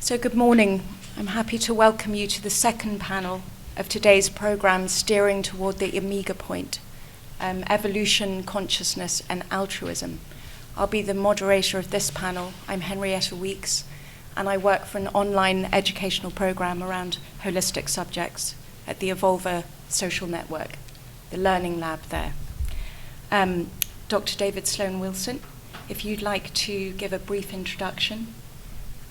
So good morning. I'm happy to welcome you to the second panel of today's program, Steering Toward the Omega Point, Evolution, Consciousness and Altruism. I'll be the moderator of this panel. I'm Henrietta Weeks, and I work for an online educational program around holistic subjects at the Evolver social network, the Learning Lab there. Dr. David Sloan Wilson, if you'd like to give a brief introduction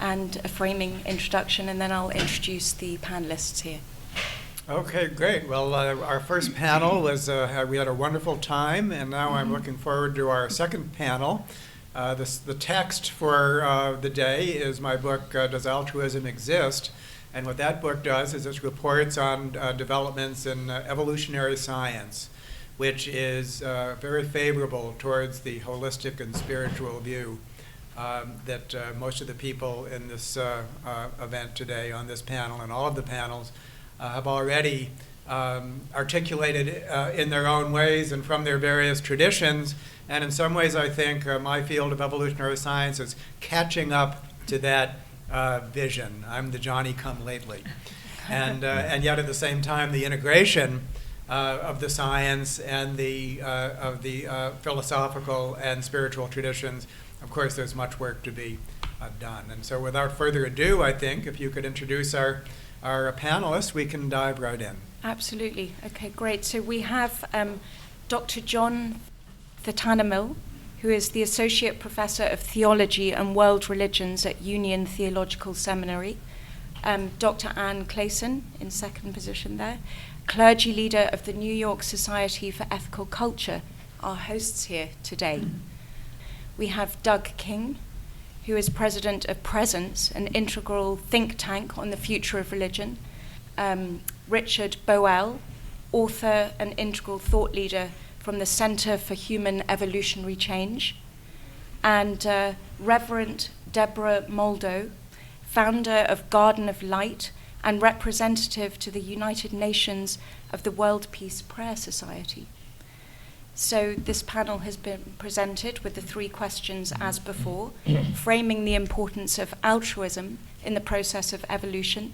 and a framing introduction, and then I'll introduce the panelists here. Okay, great. Well, our first panel was, we had a wonderful time, and now I'm looking forward to our second panel. The text for the day is my book, Does Altruism Exist? And what that book does is it reports on developments in evolutionary science, which is very favorable towards the holistic and spiritual view that most of the people in this event today on this panel and all of the panels have already articulated in their own ways and from their various traditions. And in some ways, I think my field of evolutionary science is catching up to that vision. I'm the Johnny-come-lately. And yet at the same time, the integration of the science and of the philosophical and spiritual traditions, of course, there's much work to be done. And so without further ado, I think if you could introduce our panelists, we can dive right in. Absolutely. Okay, great. So we have Dr. John Thatanamil, who is the Associate Professor of Theology and World Religions at Union Theological Seminary. Dr. Anne Clayson, in second position there, clergy leader of the New York Society for Ethical Culture, our hosts here today. We have Doug King, who is president of Presence, an integral think tank on the future of religion. Richard Boel, author and integral thought leader from the Center for Human Evolutionary Change. And Reverend Deborah Moldo, founder of Garden of Light and representative to the United Nations of the World Peace Prayer Society. So this panel has been presented with the three questions as before, framing the importance of altruism in the process of evolution,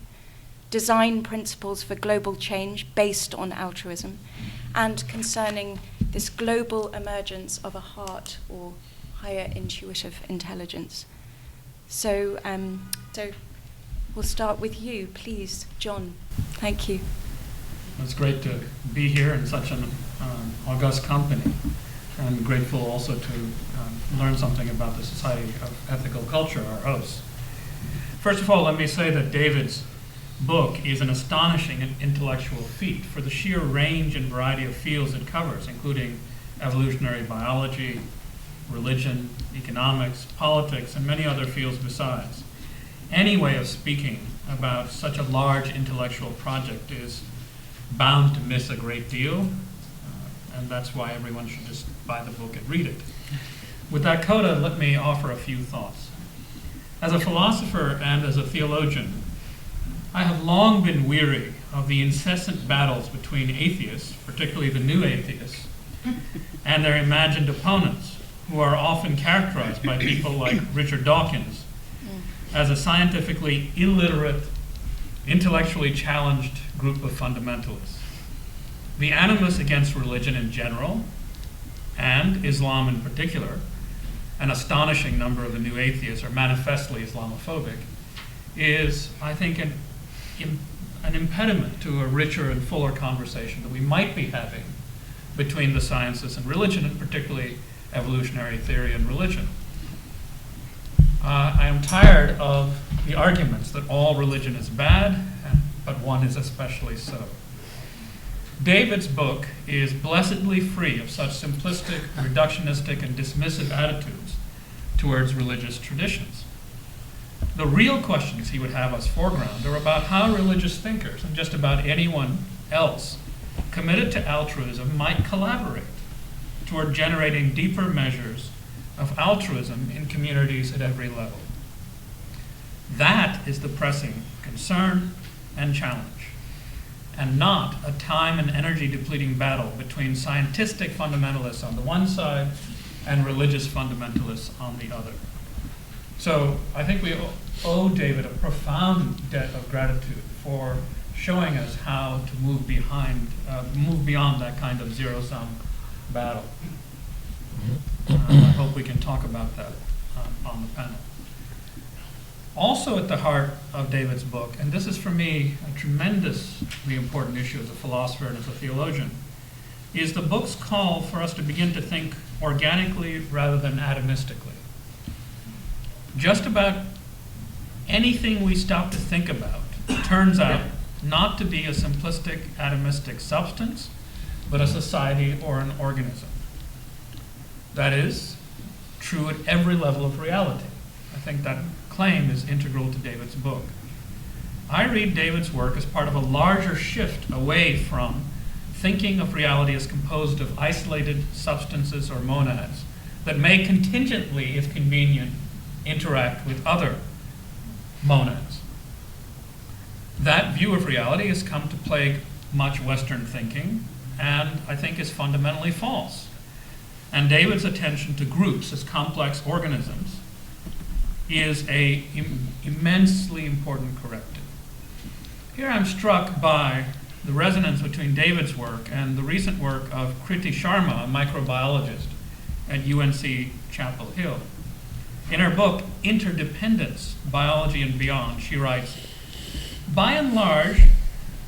design principles for global change based on altruism, and concerning this global emergence of a heart or higher intuitive intelligence. So we'll start with you, please, John. Thank you. It's great to be here in such an august company. I'm grateful also to learn something about the Society of Ethical Culture, our hosts. First of all, let me say that David's book is an astonishing intellectual feat for the sheer range and variety of fields it covers, including evolutionary biology, religion, economics, politics, and many other fields besides. Any way of speaking about such a large intellectual project is bound to miss a great deal, and that's why everyone should just buy the book and read it. With that coda, let me offer a few thoughts. As a philosopher and as a theologian, I have long been weary of the incessant battles between atheists, particularly the new atheists, and their imagined opponents, who are often characterized by people like Richard Dawkins as a scientifically illiterate, intellectually challenged group of fundamentalists. The animus against religion in general, and Islam in particular, an astonishing number of the new atheists are manifestly Islamophobic, is, I think, an impediment to a richer and fuller conversation that we might be having between the sciences and religion, and particularly evolutionary theory and religion. I am tired of the arguments that all religion is bad, but one is especially so. David's book is blessedly free of such simplistic, reductionistic, and dismissive attitudes towards religious traditions. The real questions he would have us foreground are about how religious thinkers, and just about anyone else committed to altruism, might collaborate toward generating deeper measures of altruism in communities at every level. That is the pressing concern and challenge, and not a time and energy depleting battle between scientific fundamentalists on the one side and religious fundamentalists on the other. So I think we owe David a profound debt of gratitude for showing us how to move beyond that kind of zero-sum battle. I hope we can talk about that on the panel. Also at the heart of David's book, and this is for me a tremendously important issue as a philosopher and as a theologian, is the book's call for us to begin to think organically rather than atomistically. Just about anything we stop to think about turns out not to be a simplistic atomistic substance, but a society or an organism. That is true at every level of reality. I think that claim is integral to David's book. I read David's work as part of a larger shift away from thinking of reality as composed of isolated substances or monads that may contingently, if convenient, interact with other monads. That view of reality has come to plague much Western thinking, and I think is fundamentally false. And David's attention to groups as complex organisms is an immensely important corrective. Here I'm struck by the resonance between David's work and the recent work of Kriti Sharma, a microbiologist at UNC Chapel Hill. In her book, Interdependence, Biology and Beyond, she writes, "By and large,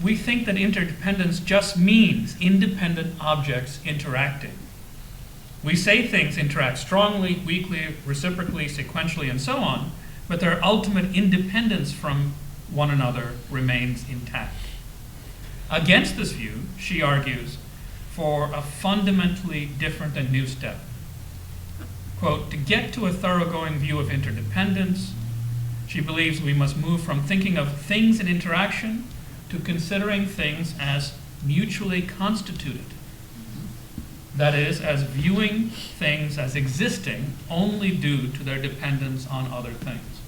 we think that interdependence just means independent objects interacting. We say things interact strongly, weakly, reciprocally, sequentially, and so on, but their ultimate independence from one another remains intact." Against this view, she argues for a fundamentally different and new step. Quote, "To get to a thoroughgoing view of interdependence, she believes we must move from thinking of things in interaction to considering things as mutually constituted. That is, as viewing things as existing only due to their dependence on other things."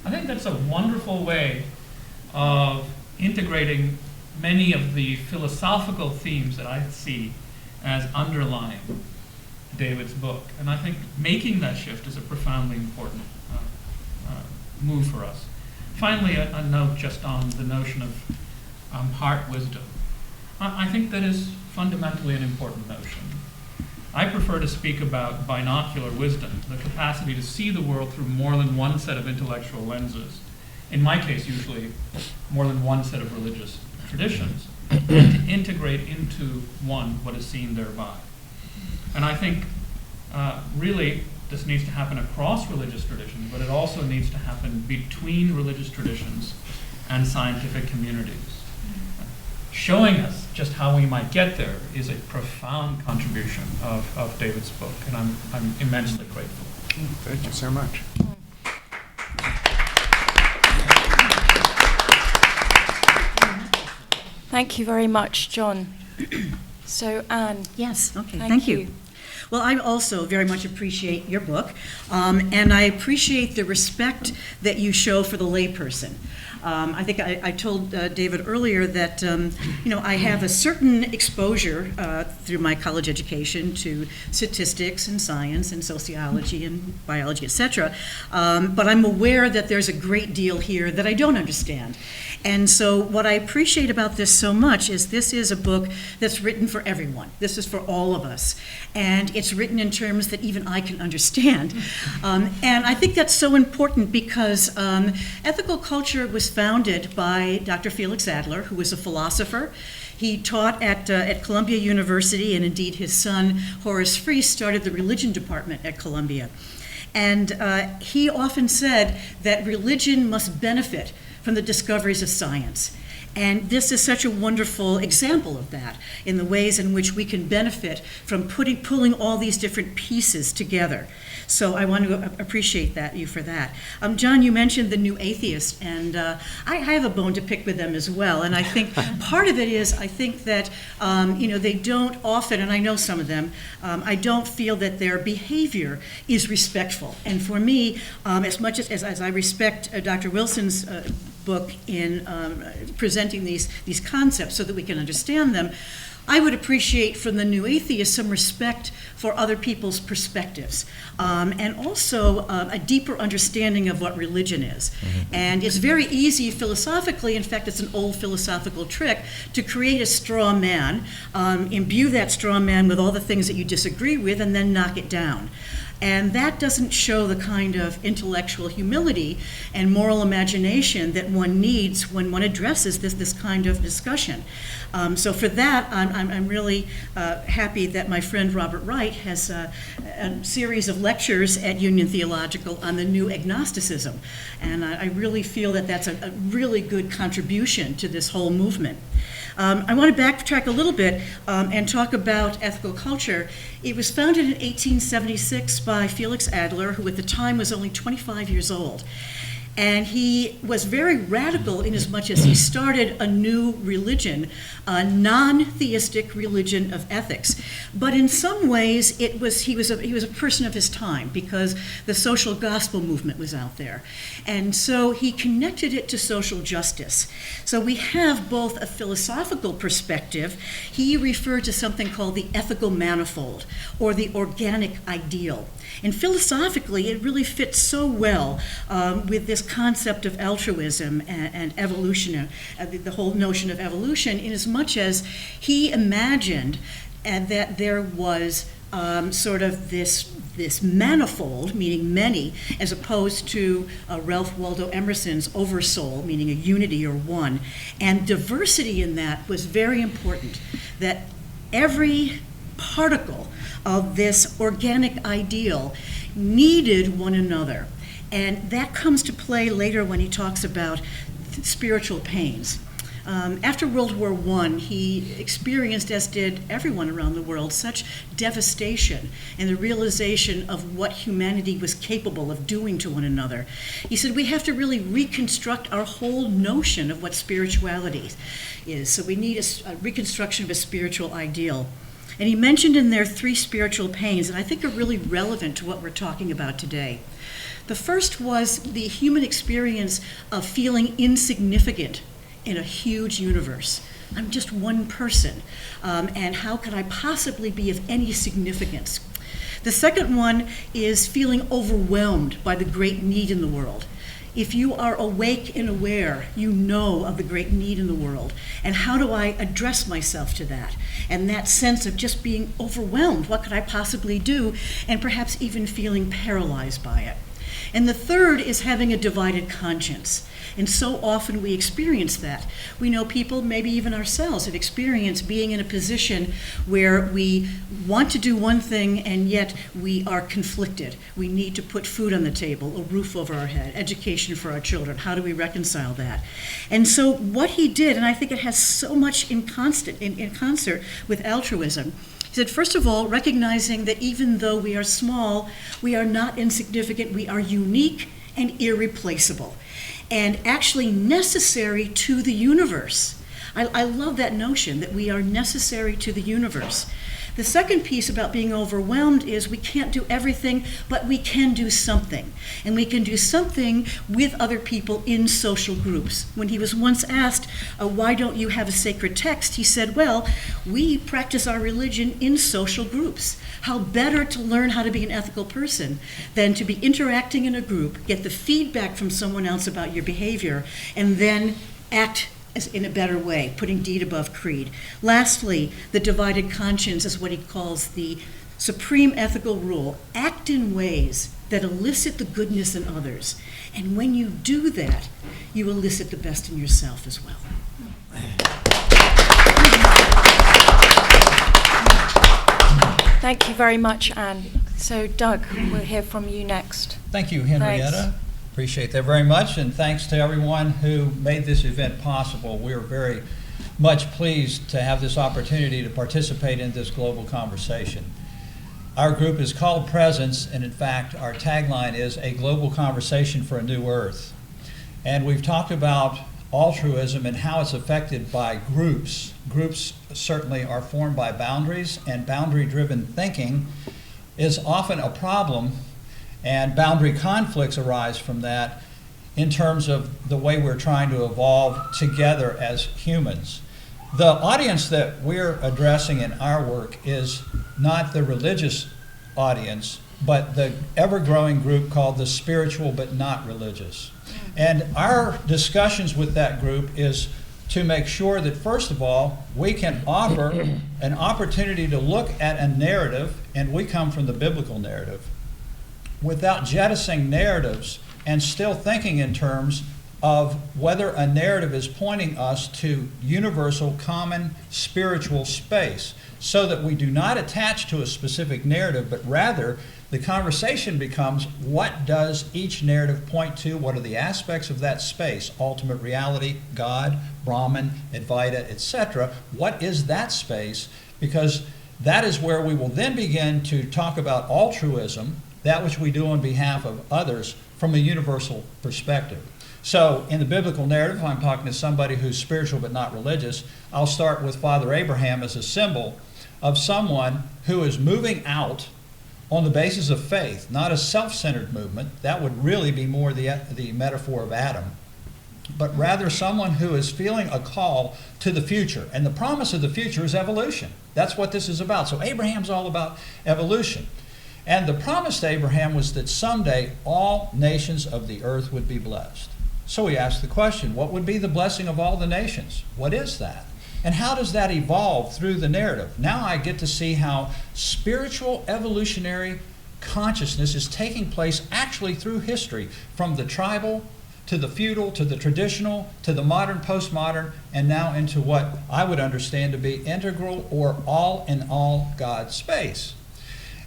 I think that's a wonderful way of integrating many of the philosophical themes that I see as underlying David's book. And I think making that shift is a profoundly important move for us. Finally, a note just on the notion of heart wisdom. I think that is fundamentally an important notion. I prefer to speak about binocular wisdom, the capacity to see the world through more than one set of intellectual lenses. In my case, usually more than one set of religious traditions, and to integrate into one what is seen thereby. And I think really this needs to happen across religious traditions, but it also needs to happen between religious traditions and scientific communities. Showing us just how we might get there is a profound contribution of David's book, and I'm immensely grateful. Thank you so much. Thank you very much, John. So, Anne. Yes, okay, Thank you. Well, I also very much appreciate your book, and I appreciate the respect that you show for the layperson. I think I told David earlier that I have a certain exposure through my college education to statistics and science and sociology and biology, etc. But I'm aware that there's a great deal here that I don't understand. And so what I appreciate about this so much is this is a book that's written for everyone. This is for all of us. And it's written in terms that even I can understand. And I think that's so important because ethical culture was founded by Dr. Felix Adler, who was a philosopher. He taught at Columbia University, and indeed his son, Horace Freese, started the religion department at Columbia. And he often said that religion must benefit from the discoveries of science. And this is such a wonderful example of that, in the ways in which we can benefit from pulling all these different pieces together. So I want to appreciate you for that. John, you mentioned the New Atheist, and I have a bone to pick with them as well. And I think part of it is, I think that they don't often, and I know some of them, I don't feel that their behavior is respectful. And for me, as much as I respect Dr. Wilson's book in presenting these concepts so that we can understand them, I would appreciate from the new atheist some respect for other people's perspectives, and also a deeper understanding of what religion is. And it's very easy philosophically, in fact it's an old philosophical trick, to create a straw man, imbue that straw man with all the things that you disagree with, and then knock it down. And that doesn't show the kind of intellectual humility and moral imagination that one needs when one addresses this kind of discussion. So for that, I'm really happy that my friend Robert Wright has a series of lectures at Union Theological on the new agnosticism. And I really feel that that's a really good contribution to this whole movement. I want to backtrack a little bit and talk about ethical culture. It was founded in 1876 by Felix Adler, who at the time was only 25 years old. And he was very radical in as much as he started a new religion, a non-theistic religion of ethics. But in some ways, he was a person of his time, because the social gospel movement was out there. And so he connected it to social justice. So we have both a philosophical perspective. He referred to something called the ethical manifold, or the organic ideal. And philosophically, it really fits so well with this concept of altruism and evolution, the whole notion of evolution, in as much as he imagined that there was sort of this manifold, meaning many, as opposed to Ralph Waldo Emerson's oversoul, meaning a unity or one. And diversity in that was very important, that every particle of this organic ideal needed one another. And that comes to play later when he talks about spiritual pains. After World War I, he experienced, as did everyone around the world, such devastation and the realization of what humanity was capable of doing to one another. He said, we have to really reconstruct our whole notion of what spirituality is. So we need a reconstruction of a spiritual ideal. And he mentioned in there 3 spiritual pains that I think are really relevant to what we're talking about today. The first was the human experience of feeling insignificant in a huge universe. I'm just one person, and how could I possibly be of any significance? The second one is feeling overwhelmed by the great need in the world. If you are awake and aware, you know of the great need in the world. And how do I address myself to that? And that sense of just being overwhelmed, what could I possibly do? And perhaps even feeling paralyzed by it. And the third is having a divided conscience. And so often we experience that. We know people, maybe even ourselves, have experienced being in a position where we want to do one thing and yet we are conflicted. We need to put food on the table, a roof over our head, education for our children. How do we reconcile that? And so what he did, and I think it has so much in concert with altruism, he said, first of all, recognizing that even though we are small, we are not insignificant, we are unique and irreplaceable, and actually necessary to the universe. I love that notion that we are necessary to the universe. The second piece about being overwhelmed is we can't do everything, but we can do something. And we can do something with other people in social groups. When he was once asked, why don't you have a sacred text? He said, well, we practice our religion in social groups. How better to learn how to be an ethical person than to be interacting in a group, get the feedback from someone else about your behavior, and then act in a better way, putting deed above creed. Lastly, the divided conscience is what he calls the supreme ethical rule. Act in ways that elicit the goodness in others. And when you do that, you elicit the best in yourself as well. Thank you very much, Anne. So, Doug, we'll hear from you next. Thank you, Henrietta. Thanks. Appreciate that very much, and thanks to everyone who made this event possible. We are very much pleased to have this opportunity to participate in this global conversation. Our group is called Presence, and in fact, our tagline is a global conversation for a new earth. And we've talked about altruism and how it's affected by groups. Groups certainly are formed by boundaries, and boundary-driven thinking is often a problem, and boundary conflicts arise from that in terms of the way we're trying to evolve together as humans. The audience that we're addressing in our work is not the religious audience, but the ever-growing group called the spiritual but not religious. And our discussions with that group is to make sure that, first of all, we can offer an opportunity to look at a narrative, and we come from the biblical narrative, without jettisoning narratives and still thinking in terms of whether a narrative is pointing us to universal, common, spiritual space, so that we do not attach to a specific narrative, but rather the conversation becomes, what does each narrative point to? What are the aspects of that space? Ultimate reality, God, Brahman, Advaita, etc. What is that space? Because that is where we will then begin to talk about altruism, that which we do on behalf of others, from a universal perspective. So in the biblical narrative, if I'm talking to somebody who's spiritual but not religious, I'll start with Father Abraham as a symbol of someone who is moving out on the basis of faith, not a self-centered movement. That would really be more the metaphor of Adam, but rather someone who is feeling a call to the future. And the promise of the future is evolution. That's what this is about. So Abraham's all about evolution. And the promise to Abraham was that someday all nations of the earth would be blessed. So he asked the question, what would be the blessing of all the nations? What is that? And how does that evolve through the narrative? Now I get to see how spiritual evolutionary consciousness is taking place actually through history, from the tribal to the feudal to the traditional to the modern, postmodern, and now into what I would understand to be integral or all in all God space.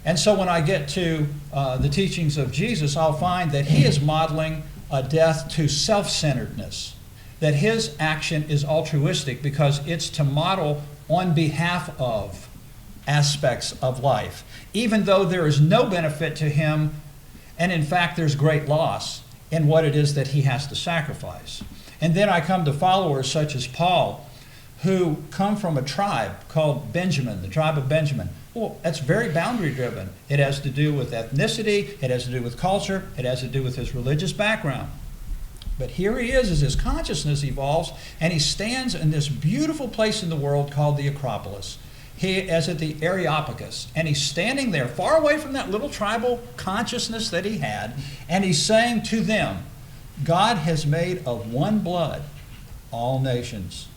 And so when I get to the teachings of Jesus, I'll find that he is modeling a death to self-centeredness, that his action is altruistic because it's to model on behalf of aspects of life, even though there is no benefit to him, and in fact there's great loss in what it is that he has to sacrifice. And then I come to followers such as Paul, who come from a tribe called Benjamin, the tribe of Benjamin. Well, that's very boundary driven. It has to do with ethnicity, it has to do with culture, it has to do with his religious background. But here he is as his consciousness evolves, and he stands in this beautiful place in the world called the Acropolis. He is at the Areopagus, and he's standing there far away from that little tribal consciousness that he had, and he's saying to them, God has made of one blood all nations.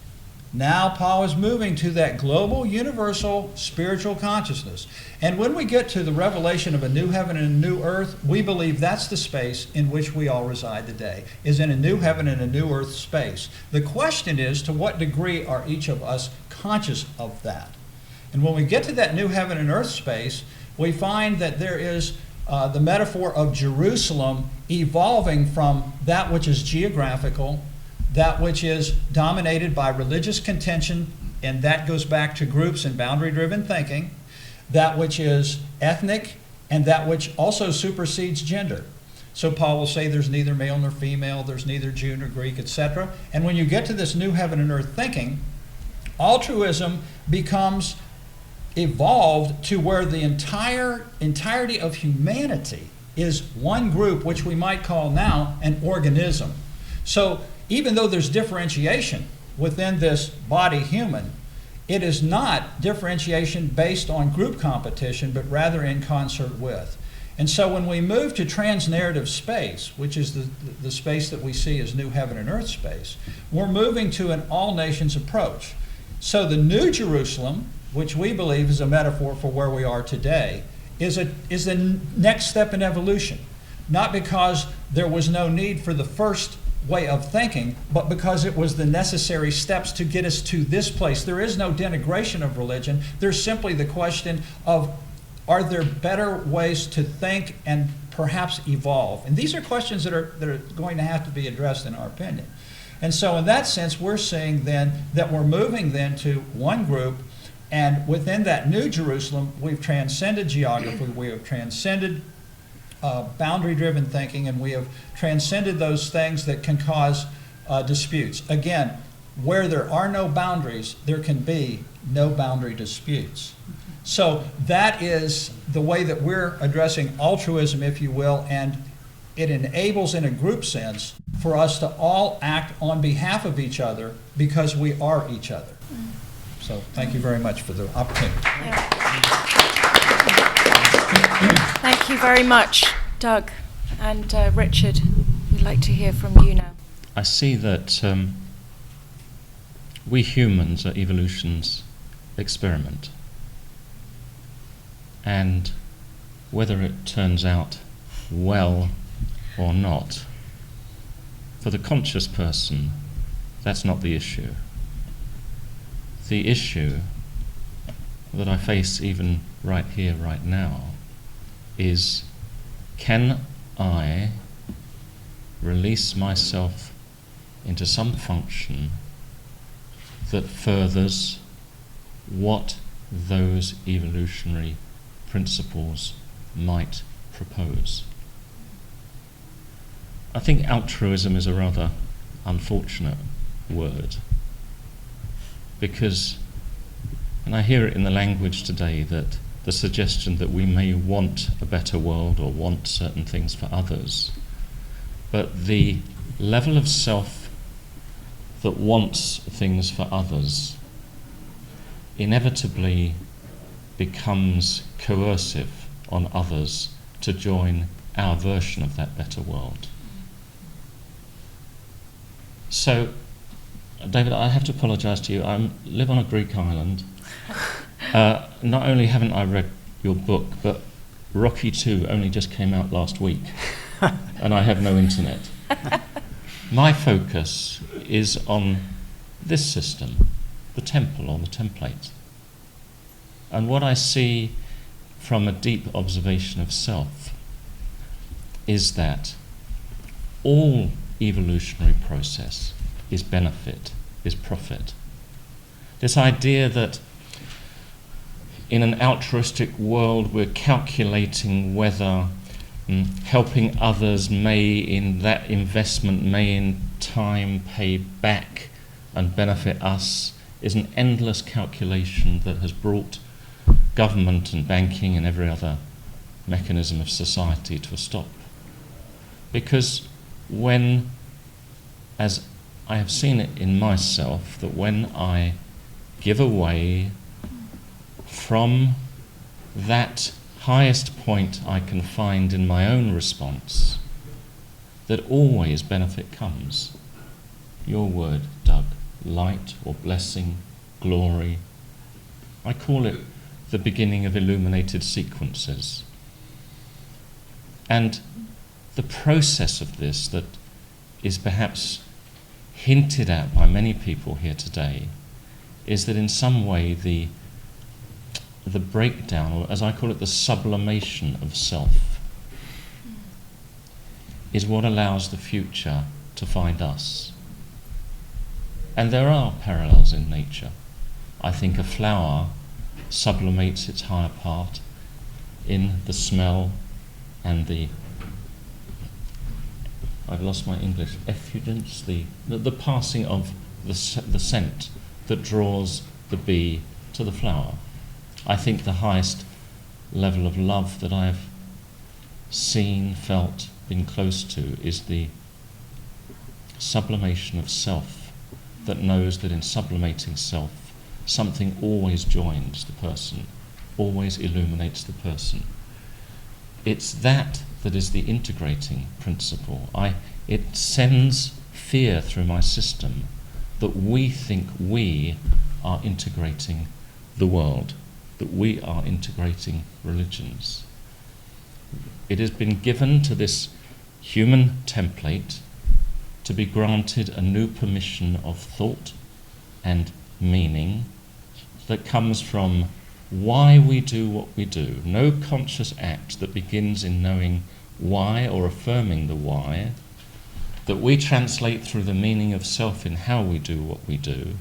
Now Paul is moving to that global, universal, spiritual consciousness. And when we get to the revelation of a new heaven and a new earth, we believe that's the space in which we all reside today, is in a new heaven and a new earth space. The question is, to what degree are each of us conscious of that? And when we get to that new heaven and earth space, we find that there is the metaphor of Jerusalem evolving from that which is geographical, that which is dominated by religious contention, and that goes back to groups and boundary-driven thinking, that which is ethnic, and that which also supersedes gender. So Paul will say there's neither male nor female, there's neither Jew nor Greek, etc. And when you get to this new heaven and earth thinking, altruism becomes evolved to where the entirety of humanity is one group, which we might call now an organism. So even though there's differentiation within this body human, it is not differentiation based on group competition, but rather in concert with. And so when we move to trans-narrative space, which is the space that we see as new heaven and earth space, we're moving to an all-nations approach. So the New Jerusalem, which we believe is a metaphor for where we are today, is the next step in evolution. Not because there was no need for the first way of thinking, but because it was the necessary steps to get us to this place. There is no denigration of religion. There's simply the question of, are there better ways to think and perhaps evolve? And these are questions that are going to have to be addressed, in our opinion. And so in that sense, we're seeing then that we're moving then to one group, and within that New Jerusalem, we've transcended geography, we have transcended boundary-driven thinking, and we have transcended those things that can cause disputes. Again, where there are no boundaries, there can be no boundary disputes. So that is the way that we're addressing altruism, if you will, and it enables, in a group sense, for us to all act on behalf of each other because we are each other. So thank you very much for the opportunity. Thank you very much, Doug. And Richard, we'd like to hear from you now. I see that we humans are evolution's experiment. And whether it turns out well or not, for the conscious person, that's not the issue. The issue that I face even right here, right now, is can I release myself into some function that furthers what those evolutionary principles might propose? I think altruism is a rather unfortunate word, because, and I hear it in the language today, that the suggestion that we may want a better world or want certain things for others, but the level of self that wants things for others inevitably becomes coercive on others to join our version of that better world. So, David, I have to apologise to you. I live on a Greek island. Not only haven't I read your book, but Rocky 2 only just came out last week, and I have no internet. My focus is on this system, the temple or the template. And what I see from a deep observation of self is that all evolutionary process is benefit, is profit. This idea that in an altruistic world we're calculating whether helping others may, in that investment, may in time pay back and benefit us is an endless calculation that has brought government and banking and every other mechanism of society to a stop. Because when, as I have seen it in myself, that when I give away from that highest point I can find in my own response, that always benefit comes. Your word, Doug, light or blessing, glory. I call it the beginning of illuminated sequences. And the process of this that is perhaps hinted at by many people here today is that in some way the breakdown, or as I call it, the sublimation of self, is what allows the future to find us. And there are parallels in nature. I think a flower sublimates its higher part in the smell and the, I've lost my English, effulgence, the passing of the scent that draws the bee to the flower. I think the highest level of love that I've seen, felt, been close to is the sublimation of self, that knows that in sublimating self, something always joins the person, always illuminates the person. It's that is the integrating principle. It sends fear through my system that we think we are integrating the world, that we are integrating religions. It has been given to this human template to be granted a new permission of thought and meaning that comes from why we do what we do. No conscious act that begins in knowing why or affirming the why, that we translate through the meaning of self in how we do what we do.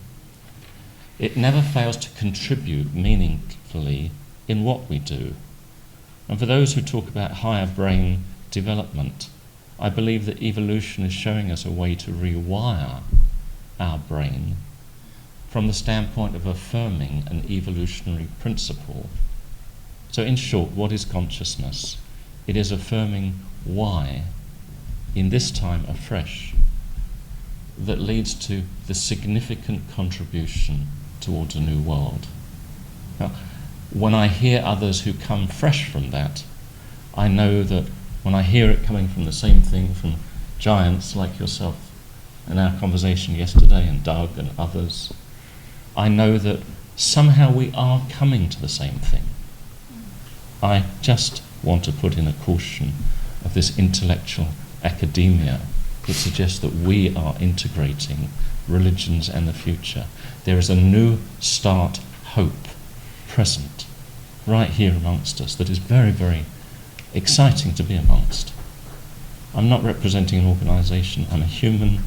It never fails to contribute meaningfully in what we do. And for those who talk about higher brain development, I believe that evolution is showing us a way to rewire our brain from the standpoint of affirming an evolutionary principle. So in short, what is consciousness? It is affirming why, in this time afresh, that leads to the significant contribution towards a new world. Now, when I hear others who come fresh from that, I know that when I hear it coming from the same thing from giants like yourself in our conversation yesterday, and Doug and others, I know that somehow we are coming to the same thing. I just want to put in a caution of this intellectual academia that suggests that we are integrating religions and the future. There is a new start hope present right here amongst us that is very, very exciting to be amongst. I'm not representing an organization, I'm a human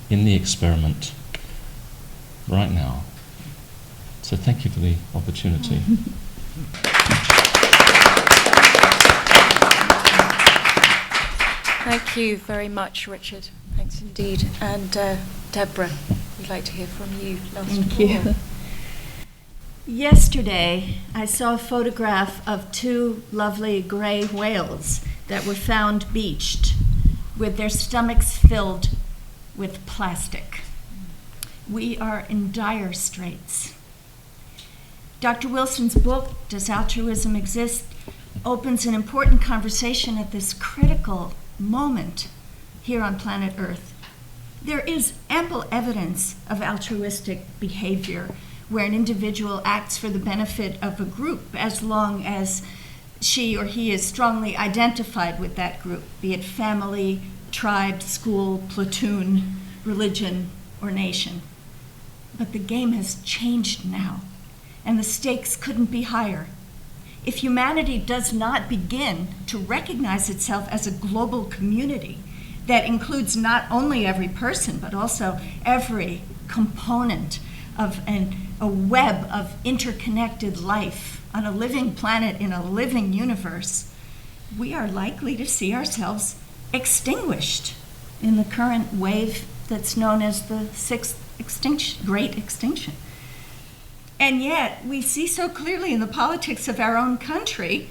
in the experiment right now. So thank you for the opportunity. Thank you very much, Richard. Thanks indeed. And Deborah, we'd like to hear from you last of all. Thank you. Yesterday, I saw a photograph of two lovely gray whales that were found beached with their stomachs filled with plastic. We are in dire straits. Dr. Wilson's book, Does Altruism Exist?, opens an important conversation at this critical moment here on planet Earth. There is ample evidence of altruistic behavior where an individual acts for the benefit of a group as long as she or he is strongly identified with that group, be it family, tribe, school, platoon, religion, or nation. But the game has changed now, and the stakes couldn't be higher. If humanity does not begin to recognize itself as a global community that includes not only every person, but also every component of a web of interconnected life on a living planet in a living universe, we are likely to see ourselves extinguished in the current wave that's known as the Great Extinction. And yet, we see so clearly in the politics of our own country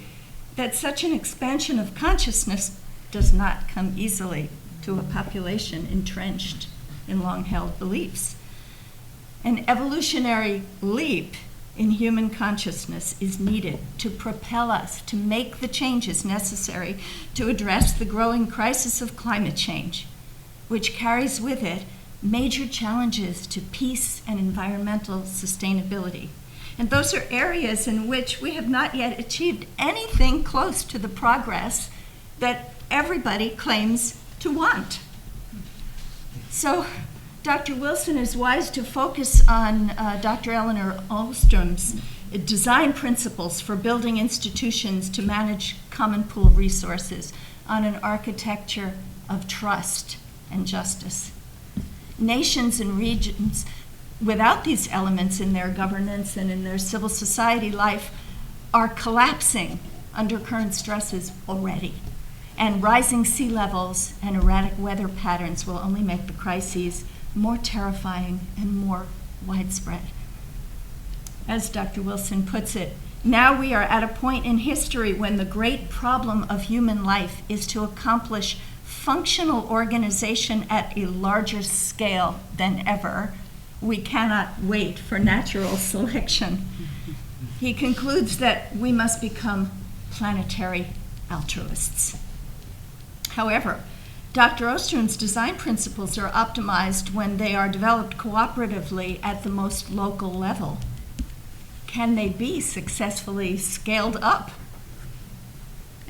that such an expansion of consciousness does not come easily to a population entrenched in long-held beliefs. An evolutionary leap in human consciousness is needed to propel us to make the changes necessary to address the growing crisis of climate change, which carries with it major challenges to peace and environmental sustainability. And those are areas in which we have not yet achieved anything close to the progress that everybody claims to want. So Dr. Wilson is wise to focus on Dr. Eleanor Ostром's design principles for building institutions to manage common pool resources on an architecture of trust and justice. Nations and regions without these elements in their governance and in their civil society life are collapsing under current stresses already. And rising sea levels and erratic weather patterns will only make the crises more terrifying and more widespread. As Dr. Wilson puts it, now we are at a point in history when the great problem of human life is to accomplish functional organization at a larger scale than ever. We cannot wait for natural selection. He concludes that we must become planetary altruists. However, Dr. Ostrom's design principles are optimized when they are developed cooperatively at the most local level. Can they be successfully scaled up?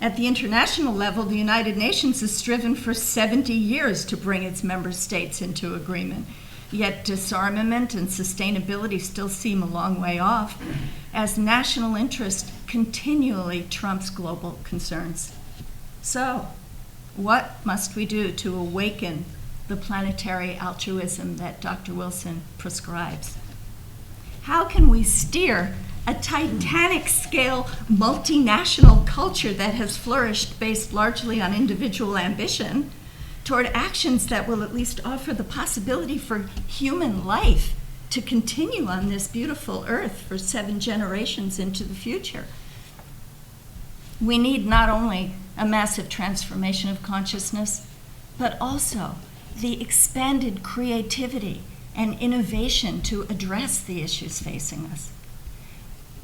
At the international level, the United Nations has striven for 70 years to bring its member states into agreement. Yet disarmament and sustainability still seem a long way off, as national interest continually trumps global concerns. So, what must we do to awaken the planetary altruism that Dr. Wilson prescribes? How can we steer a Titanic-scale multinational culture that has flourished based largely on individual ambition toward actions that will at least offer the possibility for human life to continue on this beautiful earth for 7 generations into the future? We need not only a massive transformation of consciousness, but also the expanded creativity and innovation to address the issues facing us.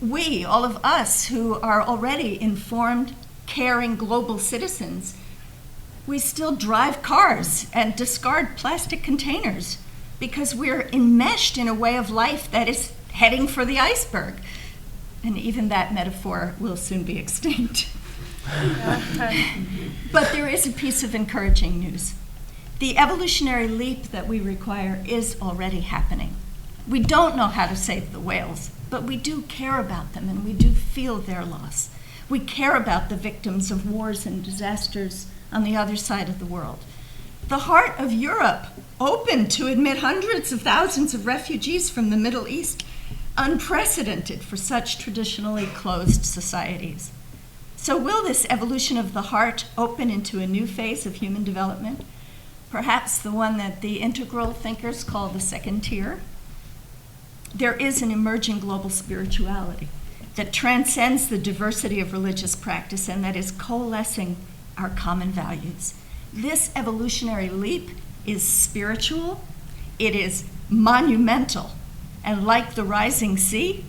We, all of us who are already informed, caring global citizens, we still drive cars and discard plastic containers because we're enmeshed in a way of life that is heading for the iceberg. And even that metaphor will soon be extinct. But there is a piece of encouraging news. The evolutionary leap that we require is already happening. We don't know how to save the whales, but we do care about them and we do feel their loss. We care about the victims of wars and disasters on the other side of the world. The heart of Europe opened to admit hundreds of thousands of refugees from the Middle East, unprecedented for such traditionally closed societies. So will this evolution of the heart open into a new phase of human development? Perhaps the one that the integral thinkers call the second tier? There is an emerging global spirituality that transcends the diversity of religious practice and that is coalescing our common values. This evolutionary leap is spiritual, it is monumental, and like the rising sea,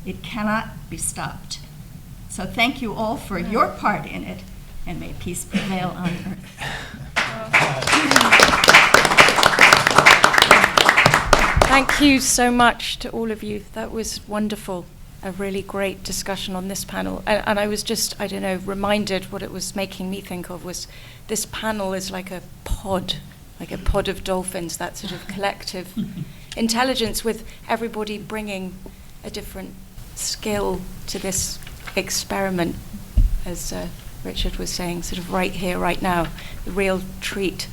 it cannot be stopped. So thank you all for your part in it, and may peace prevail on earth. Thank you so much to all of you. That was wonderful. A really great discussion on this panel. And I was just, reminded what it was making me think of was this panel is like a pod of dolphins, that sort of collective intelligence with everybody bringing a different skill to this experiment, as Richard was saying, sort of right here, right now, the real treat.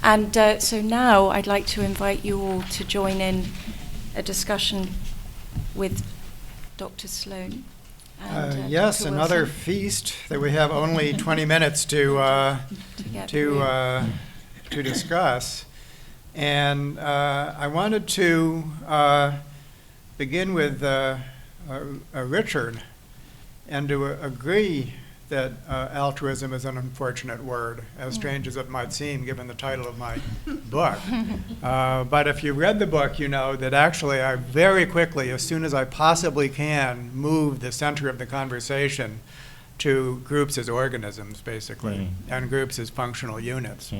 And so now I'd like to invite you all to join in a discussion with Dr. Sloan. And, yes, Dr. another Wilson. feast that we have only 20 minutes to discuss. And I wanted to begin with Richard and to agree that altruism is an unfortunate word, as strange as it might seem given the title of my book. But if you read the book, you know that actually I very quickly, as soon as I possibly can, move the center of the conversation to groups as organisms, basically, and groups as functional units.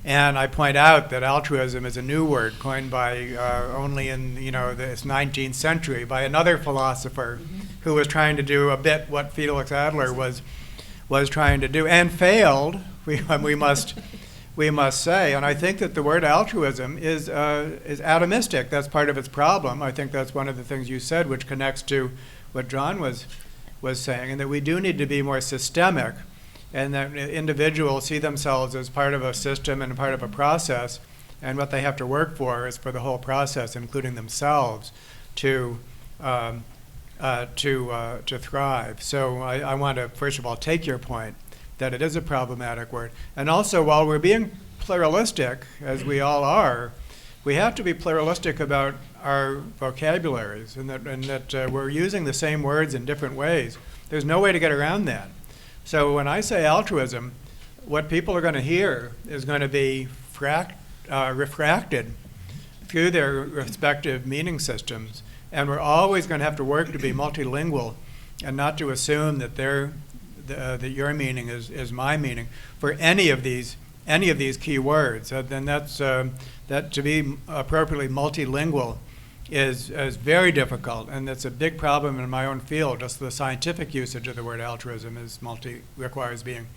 And I point out that altruism is a new word coined by only in the 19th century by another philosopher who was trying to do a bit what Felix Adler was trying to do and failed. We must say, and I think that the word altruism is atomistic. That's part of its problem. I think that's one of the things you said, which connects to what John was saying, and that we do need to be more systemic, and that individuals see themselves as part of a system and part of a process, and what they have to work for is for the whole process, including themselves, to thrive. So I want to, first of all, take your point that it is a problematic word. And also, while we're being pluralistic, as we all are, we have to be pluralistic about our vocabularies and that we're using the same words in different ways. There's no way to get around that. So when I say altruism, what people are going to hear is going to be refracted through their respective meaning systems. And we're always going to have to work to be multilingual and not to assume that that your meaning is my meaning for any of these key words. Then that to be appropriately multilingual is very difficult, and that's a big problem in my own field. Just the scientific usage of the word altruism requires being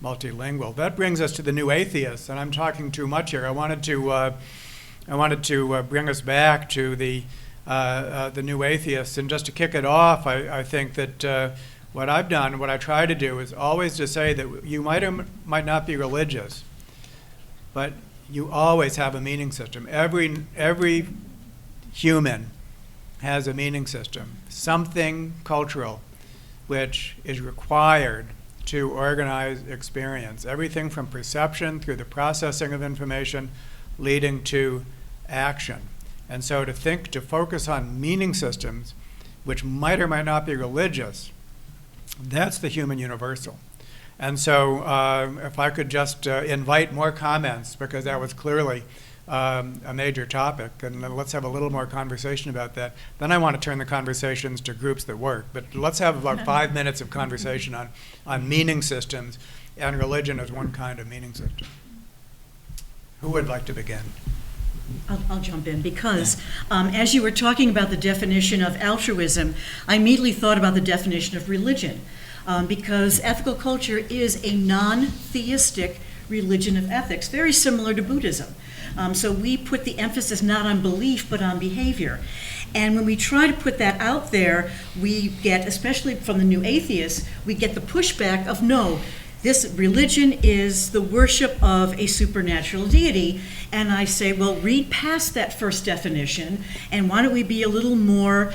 multilingual. That brings us to the new atheists, and I'm talking too much here. I wanted to bring us back to the new atheists, and just to kick it off, I think that what I've done, what I try to do, is always to say that you might or might not be religious, but you always have a meaning system. Every human has a meaning system, something cultural, which is required to organize experience. Everything from perception through the processing of information leading to action. And so to focus on meaning systems, which might or might not be religious, that's the human universal. And so if I could just invite more comments, because that was clearly a major topic, and let's have a little more conversation about that. Then I want to turn the conversations to groups that work. But let's have about 5 minutes of conversation on meaning systems, and religion as one kind of meaning system. Who would like to begin? I'll jump in because as you were talking about the definition of altruism, I immediately thought about the definition of religion because ethical culture is a non-theistic religion of ethics, very similar to Buddhism. So we put the emphasis not on belief but on behavior. And when we try to put that out there, we get, especially from the new atheists, we get the pushback of no, this religion is the worship of a supernatural deity. And I say, well, read past that first definition, and why don't we be a little more,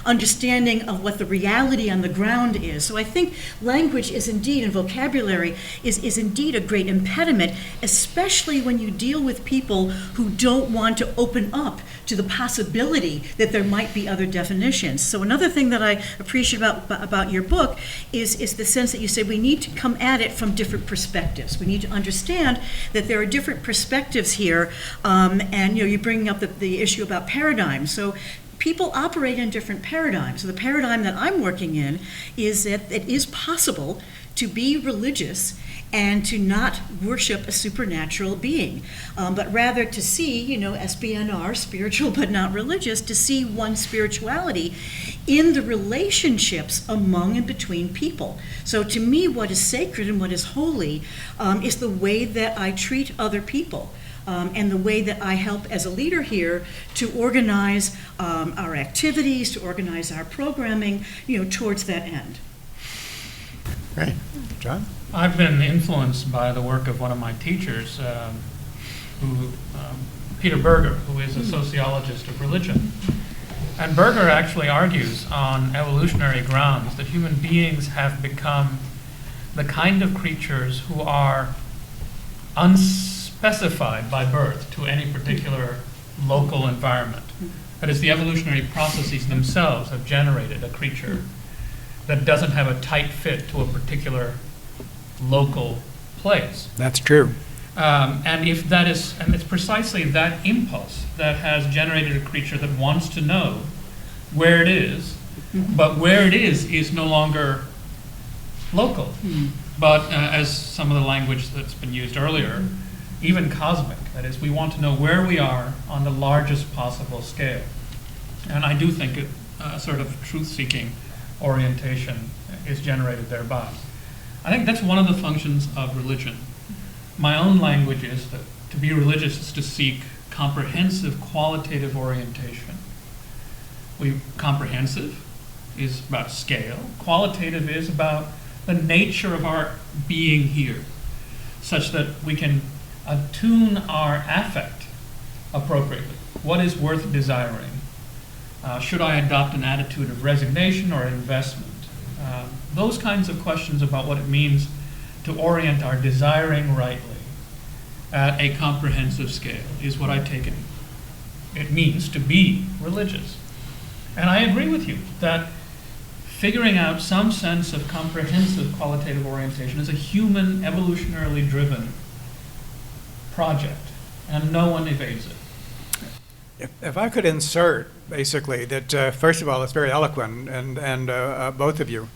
understanding of what the reality on the ground is. So I think language is indeed, and vocabulary is indeed a great impediment, especially when you deal with people who don't want to open up to the possibility that there might be other definitions. So another thing that I appreciate about your book is the sense that you say we need to come at it from different perspectives. We need to understand that there are different perspectives here, and you're bringing up the issue about paradigms. So people operate in different paradigms. So the paradigm that I'm working in is that it is possible to be religious and to not worship a supernatural being, but rather to see, SBNR, spiritual but not religious, to see one's spirituality in the relationships among and between people. So to me, what is sacred and what is holy is the way that I treat other people. And the way that I help as a leader here to organize our activities, to organize our programming, towards that end. Great. John? I've been influenced by the work of one of my teachers, Peter Berke, who is a sociologist of religion. And Berke actually argues on evolutionary grounds that human beings have become the kind of creatures who are unspecified by birth to any particular local environment. That is, the evolutionary processes themselves have generated a creature that doesn't have a tight fit to a particular local place. That's true. And it's precisely that impulse that has generated a creature that wants to know where it is, but where it is no longer local. But as some of the language that's been used earlier, even cosmic. That is, we want to know where we are on the largest possible scale. And I do think a sort of truth-seeking orientation is generated thereby. I think that's one of the functions of religion. My own language is that to be religious is to seek comprehensive qualitative orientation. Comprehensive is about scale. Qualitative is about the nature of our being here, such that we can attune our affect appropriately. What is worth desiring? Should I adopt an attitude of resignation or investment? Those kinds of questions about what it means to orient our desiring rightly at a comprehensive scale is what I take it means to be religious. And I agree with you that figuring out some sense of comprehensive qualitative orientation is a human, evolutionarily driven project, and no one evades it. If I could insert, basically, that first of all, it's very eloquent, and both of you.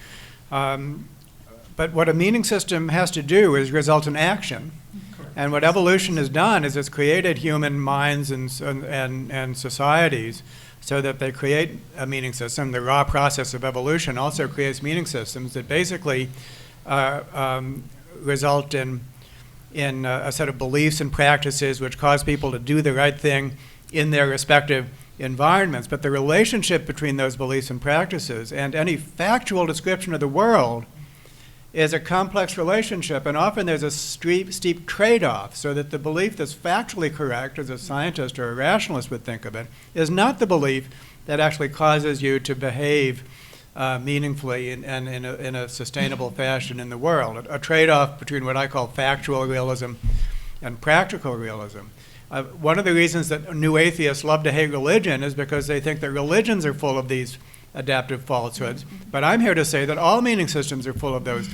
But what a meaning system has to do is result in action. Correct. And what evolution has done is it's created human minds and societies so that they create a meaning system. The raw process of evolution also creates meaning systems that basically result in a set of beliefs and practices which cause people to do the right thing in their respective environments. But the relationship between those beliefs and practices and any factual description of the world is a complex relationship, and often there's a steep trade-off, so that the belief that's factually correct, as a scientist or a rationalist would think of it, is not the belief that actually causes you to behave meaningfully and in a sustainable fashion in the world. A trade-off between what I call factual realism and practical realism. One of the reasons that new atheists love to hate religion is because they think that religions are full of these adaptive falsehoods. But I'm here to say that all meaning systems are full of those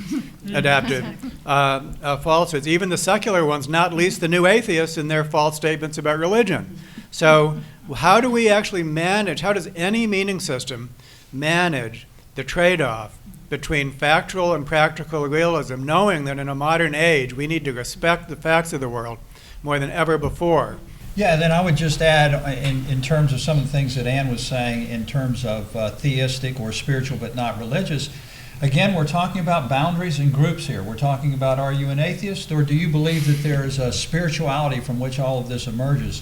adaptive falsehoods, even the secular ones, not least the new atheists in their false statements about religion. So how do we actually manage, how does any meaning system manage the trade-off between factual and practical realism, knowing that in a modern age we need to respect the facts of the world more than ever before? Yeah, then I would just add, in terms of some of the things that Anne was saying, in terms of theistic or spiritual but not religious, again, we're talking about boundaries and groups here. We're talking about, are you an atheist, or do you believe that there is a spirituality from which all of this emerges?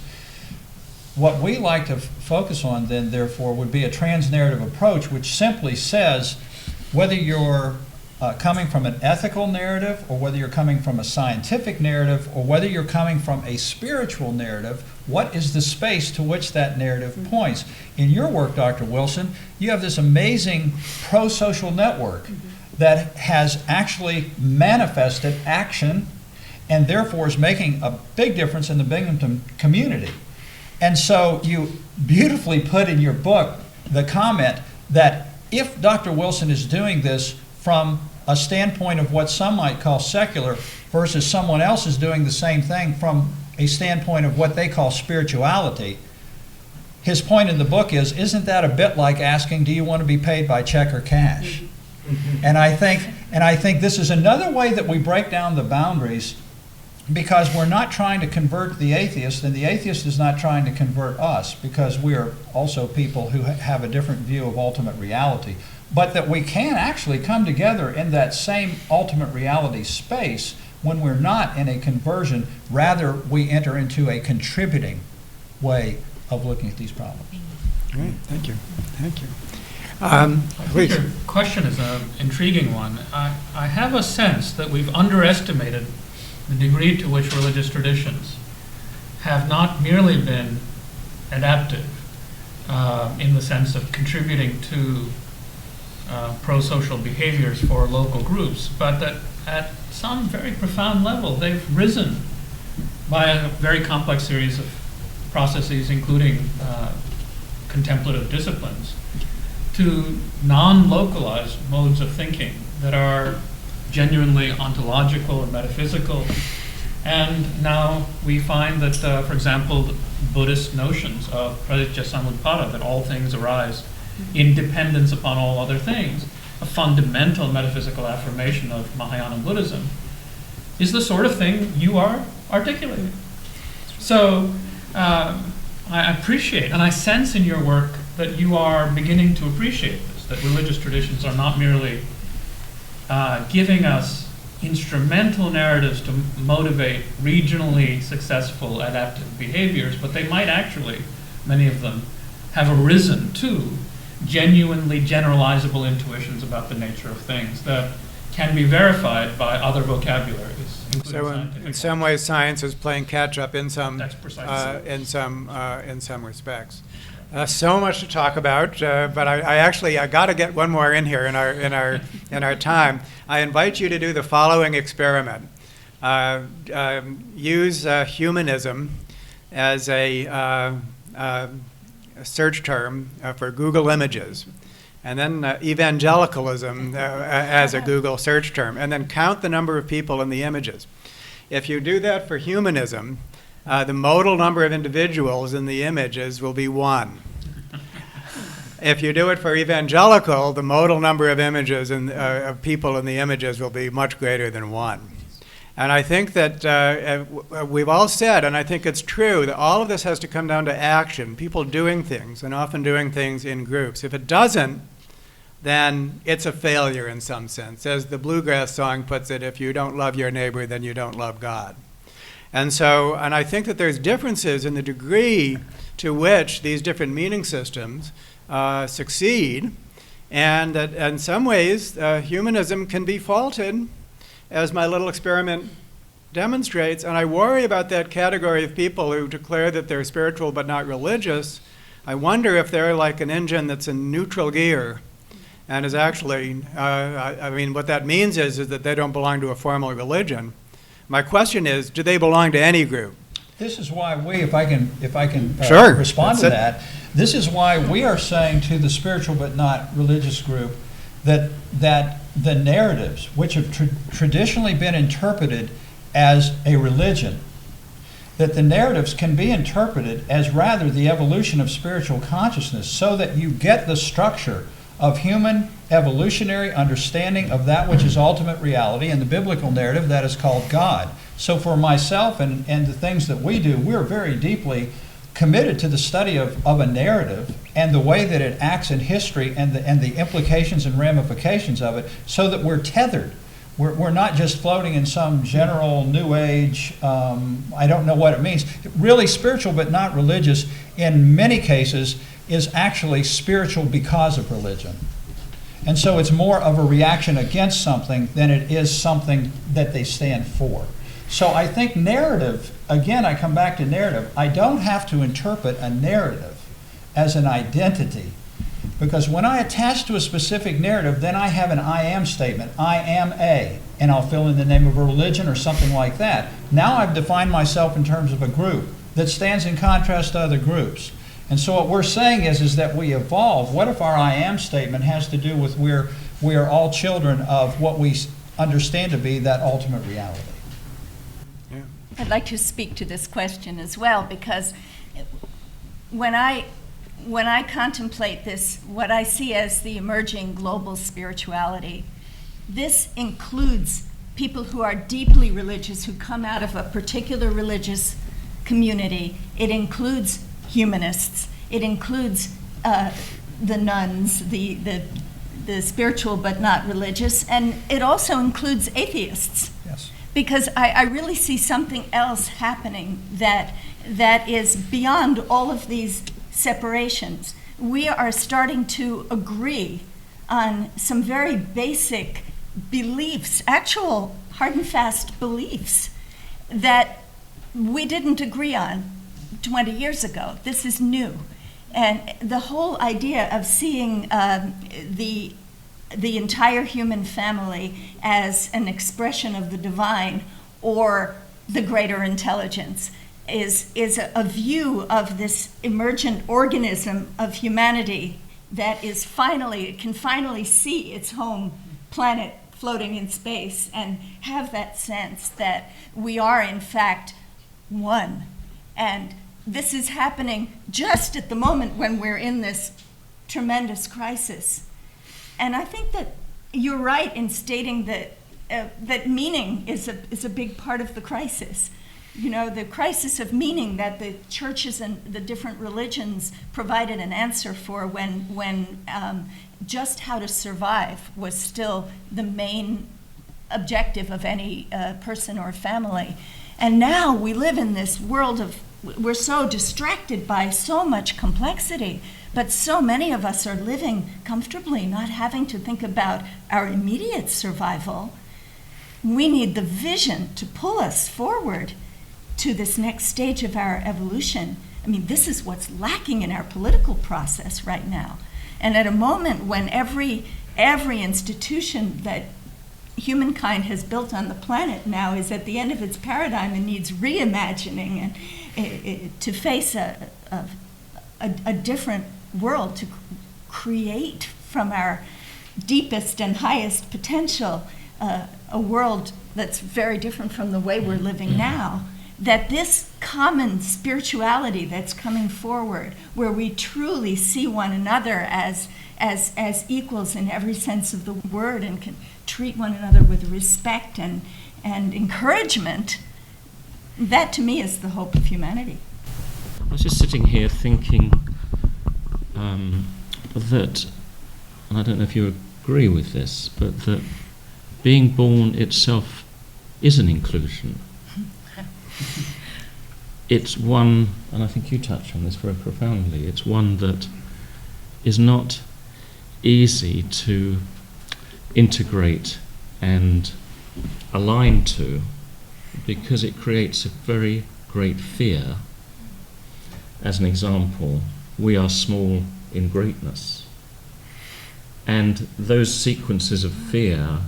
What we like to focus on then, therefore, would be a trans-narrative approach, which simply says whether you're coming from an ethical narrative, or whether you're coming from a scientific narrative, or whether you're coming from a spiritual narrative, what is the space to which that narrative points? In your work, Dr. Wilson, you have this amazing pro-social network that has actually manifested action and therefore is making a big difference in the Binghamton community. And so you beautifully put in your book the comment that if Dr. Wilson is doing this from a standpoint of what some might call secular versus someone else is doing the same thing from a standpoint of what they call spirituality, his point in the book is, isn't that a bit like asking, do you want to be paid by check or cash? And I think this is another way that we break down the boundaries, because we're not trying to convert the atheist, and the atheist is not trying to convert us, because we are also people who have a different view of ultimate reality. But that we can actually come together in that same ultimate reality space when we're not in a conversion, rather we enter into a contributing way of looking at these problems. Great, thank you. Thank you. I think Please. your question is an intriguing one. I have a sense that we've underestimated the degree to which religious traditions have not merely been adaptive in the sense of contributing to pro-social behaviors for local groups, but that at some very profound level they've risen by a very complex series of processes, including contemplative disciplines, to non-localized modes of thinking that are genuinely ontological or metaphysical. And now we find that, for example, Buddhist notions of Pradityasamutpada, that all things arise in dependence upon all other things, a fundamental metaphysical affirmation of Mahayana Buddhism, is the sort of thing you are articulating. So I appreciate, and I sense in your work that you are beginning to appreciate this, that religious traditions are not merely giving us instrumental narratives to motivate regionally successful adaptive behaviors, but they might actually, many of them, have arisen to genuinely generalizable intuitions about the nature of things that can be verified by other vocabularies. So in some ways, science is playing catch-up in some That's precisely. in some respects. So much to talk about, but I got to get one more in here in our time. I invite you to do the following experiment. Use humanism as a search term for Google Images, and then evangelicalism as a Google search term, and then count the number of people in the images. If you do that for humanism, the modal number of individuals in the images will be 1. If you do it for evangelical, the modal number of images and of people in the images will be much greater than 1. And I think that we've all said, and I think it's true, that all of this has to come down to action, people doing things, and often doing things in groups. If it doesn't, then it's a failure in some sense. As the bluegrass song puts it, if you don't love your neighbor, then you don't love God. And so, and I think that there's differences in the degree to which these different meaning systems succeed, and that in some ways humanism can be faulted, as my little experiment demonstrates. And I worry about that category of people who declare that they're spiritual but not religious. I wonder if they're like an engine that's in neutral gear and is actually, I mean, what that means is that they don't belong to a formal religion. My question is, do they belong to any group? This is why we, if I can Sure. respond to that, This is why we are saying to the spiritual but not religious group that the narratives, which have traditionally been interpreted as a religion, that the narratives can be interpreted as rather the evolution of spiritual consciousness, so that you get the structure of human evolutionary understanding of that which is ultimate reality, and the biblical narrative that is called God. So for myself and the things that we do, we're very deeply committed to the study of a narrative and the way that it acts in history and the implications and ramifications of it, so that we're tethered. We're not just floating in some general New Age, I don't know what it means. Really spiritual but not religious, in many cases, is actually spiritual because of religion. And so it's more of a reaction against something than it is something that they stand for. So I think narrative, again, I come back to narrative. I don't have to interpret a narrative as an identity, because when I attach to a specific narrative, then I have an I am statement. I am a, and I'll fill in the name of a religion or something like that. Now I've defined myself in terms of a group that stands in contrast to other groups. And so what we're saying is that we evolve. What if our I am statement has to do with we are all children of what we understand to be that ultimate reality? Yeah. I'd like to speak to this question as well, because when I contemplate this, what I see as the emerging global spirituality, this includes people who are deeply religious, who come out of a particular religious community. It includes humanists. It includes the nuns, the spiritual but not religious, and it also includes atheists. Yes. Because I really see something else happening that is beyond all of these separations. We are starting to agree on some very basic beliefs, actual hard and fast beliefs that we didn't agree on 20 years ago. This is new. And the whole idea of seeing the entire human family as an expression of the divine or the greater intelligence is a view of this emergent organism of humanity that can finally see its home planet floating in space and have that sense that we are in fact one. And this is happening just at the moment when we're in this tremendous crisis. And I think that you're right in stating that meaning is a big part of the crisis. You know, the crisis of meaning that the churches and the different religions provided an answer for when just how to survive was still the main objective of any person or family. And now we live in this world we're so distracted by so much complexity, but so many of us are living comfortably, not having to think about our immediate survival. We need the vision to pull us forward to this next stage of our evolution. I mean, this is what's lacking in our political process right now. And at a moment when every institution that humankind has built on the planet now is at the end of its paradigm and needs reimagining and to face a different world, to create from our deepest and highest potential a world that's very different from the way we're living now, that this common spirituality that's coming forward, where we truly see one another as equals in every sense of the word and can treat one another with respect and encouragement, that to me is the hope of humanity. I was just sitting here thinking that, and I don't know if you agree with this, but that being born itself is an inclusion. It's one, and I think you touch on this very profoundly, it's one that is not easy to integrate and align to, because it creates a very great fear. As an example, we are small in greatness. And those sequences of fear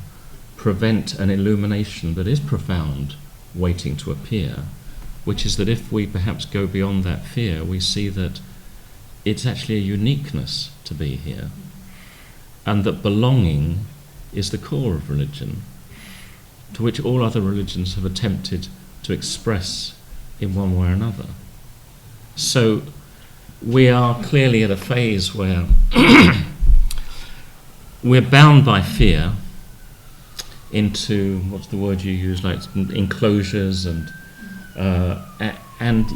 prevent an illumination that is profound waiting to appear, which is that if we perhaps go beyond that fear, we see that it's actually a uniqueness to be here, and that belonging is the core of religion, to which all other religions have attempted to express in one way or another. So we are clearly at a phase where we're bound by fear into, what's the word you use, like enclosures, and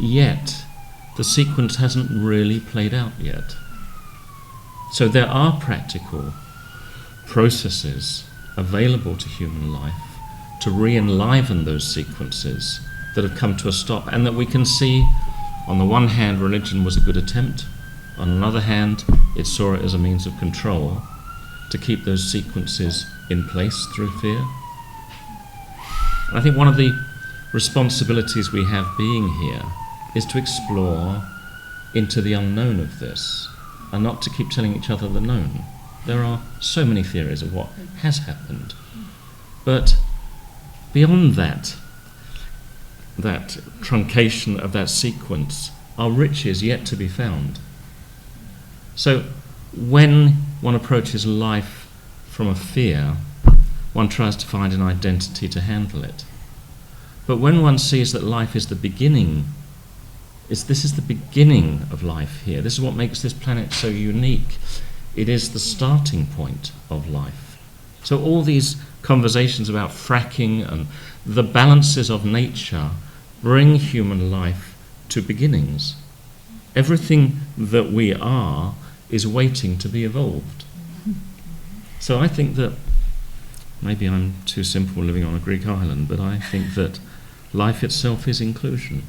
yet the sequence hasn't really played out yet. So there are practical processes available to human life to re-enliven those sequences that have come to a stop, and that we can see, on the one hand, religion was a good attempt, on another hand, it saw it as a means of control to keep those sequences in place through fear. I think one of the responsibilities we have being here is to explore into the unknown of this, and not to keep telling each other the known. There are so many theories of what has happened, but beyond that truncation of that sequence are riches yet to be found. So when one approaches life from a fear, one tries to find an identity to handle it. But when one sees that life is the beginning, this is the beginning of life here. This is what makes this planet so unique. It is the starting point of life. So all these conversations about fracking and the balances of nature bring human life to beginnings. Everything that we are is waiting to be evolved. So I think that, maybe I'm too simple living on a Greek island, but I think that life itself is inclusion,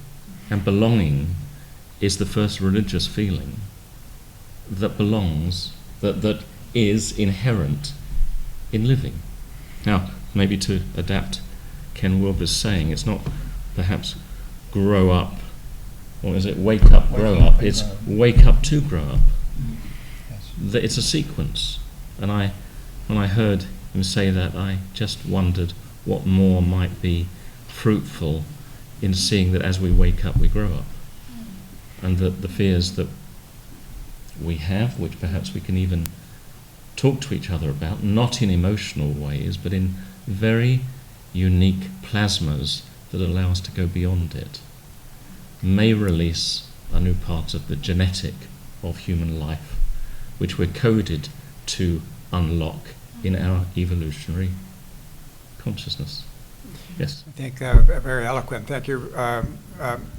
and belonging is the first religious feeling that belongs, that is inherent in living. Now, maybe to adapt Ken Wilber's saying, it's not perhaps grow up, or is it wake up, grow up? It's wake up to grow up. That it's a sequence. And when I heard him say that, I just wondered what more might be fruitful in seeing that as we wake up, we grow up. And that the fears that we have, which perhaps we can even talk to each other about, not in emotional ways, but in very unique plasmas that allow us to go beyond it, may release a new part of the genetic of human life, which we're coded to unlock in our evolutionary consciousness. Yes? I think very eloquent. Thank you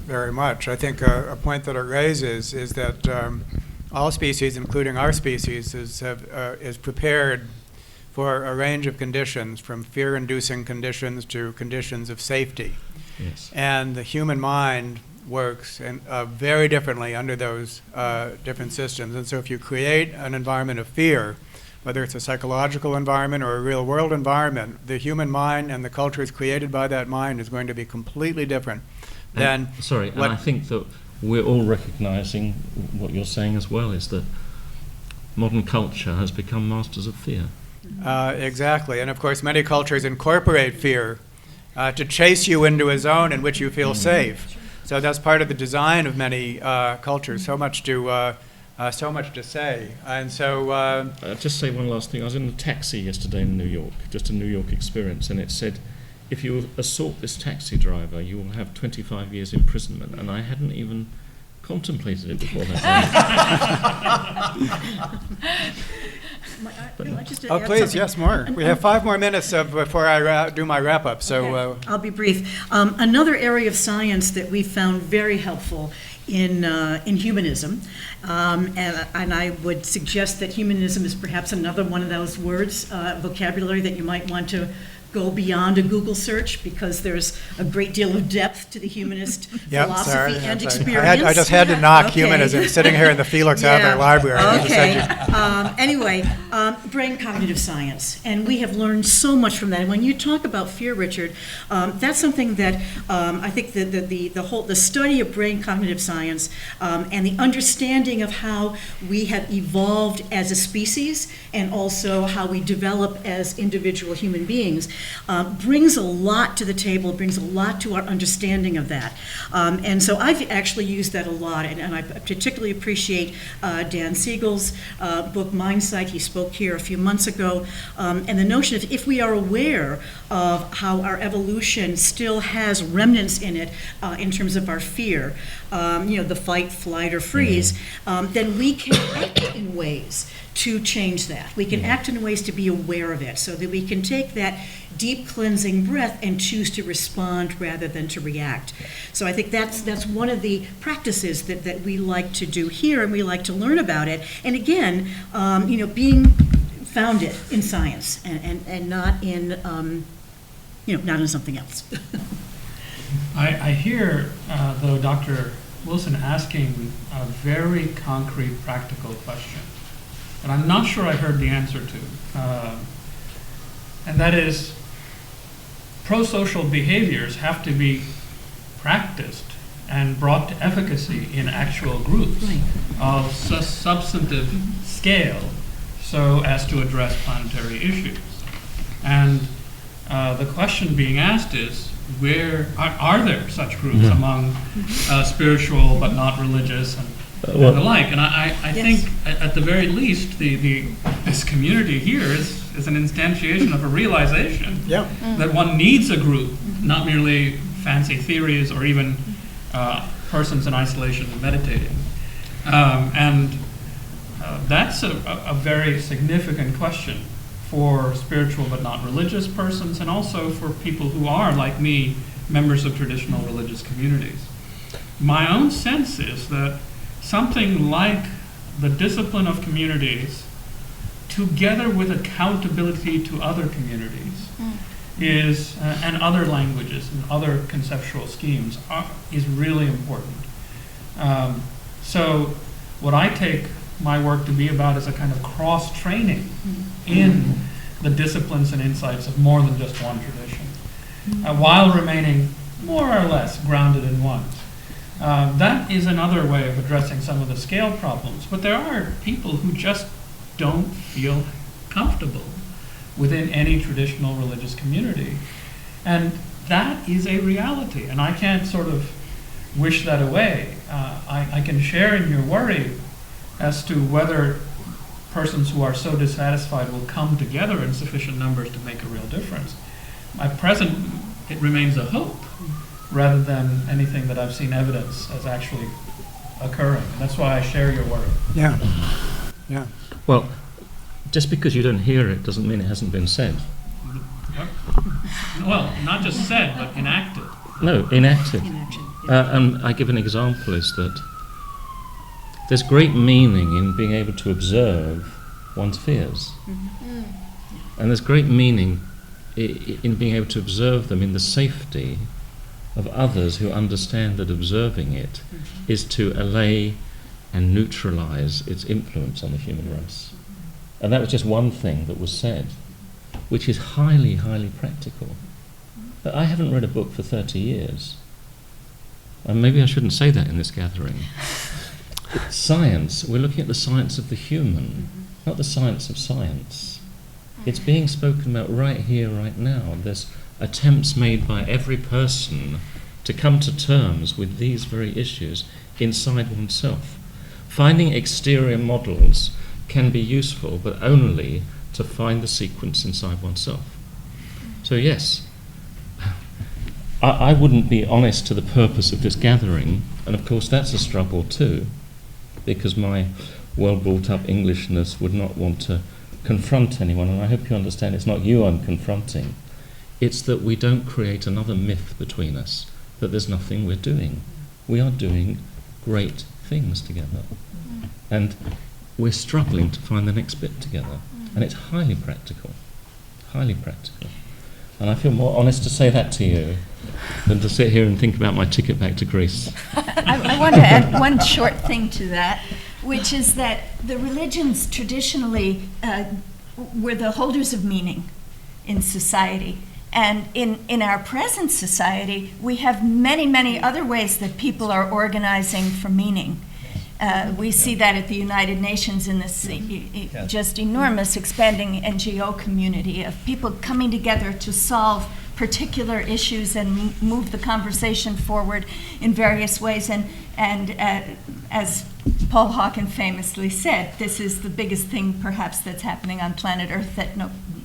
very much. I think a point that it raises is that all species, including our species, is prepared for a range of conditions, from fear-inducing conditions to conditions of safety. Yes. And the human mind works very differently under those different systems. And so if you create an environment of fear, whether it's a psychological environment or a real-world environment, the human mind and the cultures created by that mind is going to be completely different than and I think that we're all recognizing what you're saying as well, is that modern culture has become masters of fear. Exactly. And of course, many cultures incorporate fear to chase you into a zone in which you feel safe. So that's part of the design of many cultures. So much to say. And so I'll just say one last thing. I was in a taxi yesterday in New York, just a New York experience, and it said, if you assault this taxi driver, you will have 25 years imprisonment. And I hadn't even contemplated it before that. Please, yes, more. We have 5 more minutes before I do my wrap-up. So okay. I'll be brief. Another area of science that we found very helpful in humanism, and I would suggest that humanism is perhaps another one of those words, vocabulary, that you might want to go beyond a Google search, because there's a great deal of depth to the humanist philosophy and experience. I just had to knock humanism sitting here in the Felix Adler Library. Okay. Anyway, brain cognitive science, and we have learned so much from that. And when you talk about fear, Richard, that's something that I think that the study of brain cognitive science and the understanding of how we have evolved as a species, and also how we develop as individual human beings, brings a lot to the table, brings a lot to our understanding of that. And so I've actually used that a lot, and I particularly appreciate Dan Siegel's book, Mindsight. He spoke here a few months ago, and the notion of if we are aware of how our evolution still has remnants in it in terms of our fear, the fight, flight, or freeze, then we can act in ways to change that. We can act in ways to be aware of it so that we can take that deep cleansing breath and choose to respond rather than to react. So I think that's one of the practices that we like to do here, and we like to learn about it. And again, being founded in science and not in not in something else. I hear, though, Dr. Wilson asking a very concrete, practical question that I'm not sure I heard the answer to. And that is, pro-social behaviors have to be practiced and brought to efficacy in actual groups of substantive scale so as to address planetary issues. And the question being asked is, where are there such groups among spiritual but not religious and the like? And I think at the very least this community here is an instantiation of a realization that one needs a group, not merely fancy theories or even persons in isolation meditating. And that's a very significant question for spiritual but not religious persons, and also for people who are, like me, members of traditional religious communities. My own sense is that something like the discipline of communities, together with accountability to other communities, is and other languages and other conceptual schemes is really important. So what I take my work to be about is a kind of cross-training in the disciplines and insights of more than just one tradition, while remaining more or less grounded in one. That is another way of addressing some of the scale problems, but there are people who just don't feel comfortable within any traditional religious community, and that is a reality, and I can't sort of wish that away. I can share in your worry as to whether persons who are so dissatisfied will come together in sufficient numbers to make a real difference. At present, it remains a hope rather than anything that I've seen evidence as actually occurring. And that's why I share your worry. Yeah. Well, just because you don't hear it doesn't mean it hasn't been said. Well, not just said, but enacted. No, enacted. And I give an example is that there's great meaning in being able to observe one's fears. And there's great meaning in being able to observe them in the safety of others who understand that observing it is to allay and neutralize its influence on the human race. And that was just one thing that was said, which is highly, highly practical. But I haven't read a book for 30 years. And maybe I shouldn't say that in this gathering. Science, we're looking at the science of the human, not the science of science. It's being spoken about right here, right now. There's attempts made by every person to come to terms with these very issues inside oneself. Finding exterior models can be useful, but only to find the sequence inside oneself. So yes, I wouldn't be honest to the purpose of this gathering, and of course that's a struggle too, because my well-brought-up Englishness would not want to confront anyone, and I hope you understand it's not you I'm confronting. It's that we don't create another myth between us, that there's nothing we're doing. We are doing great things together. And we're struggling to find the next bit together. And it's highly practical. Highly practical. And I feel more honest to say that to you than to sit here and think about my ticket back to Greece. I want to add one short thing to that, which is that the religions traditionally were the holders of meaning in society. And in our present society, we have many, many other ways that people are organizing for meaning. We see that at the United Nations in this just enormous expanding NGO community of people coming together to solve particular issues and move the conversation forward in various ways. And as Paul Hawken famously said, this is the biggest thing perhaps that's happening on planet Earth that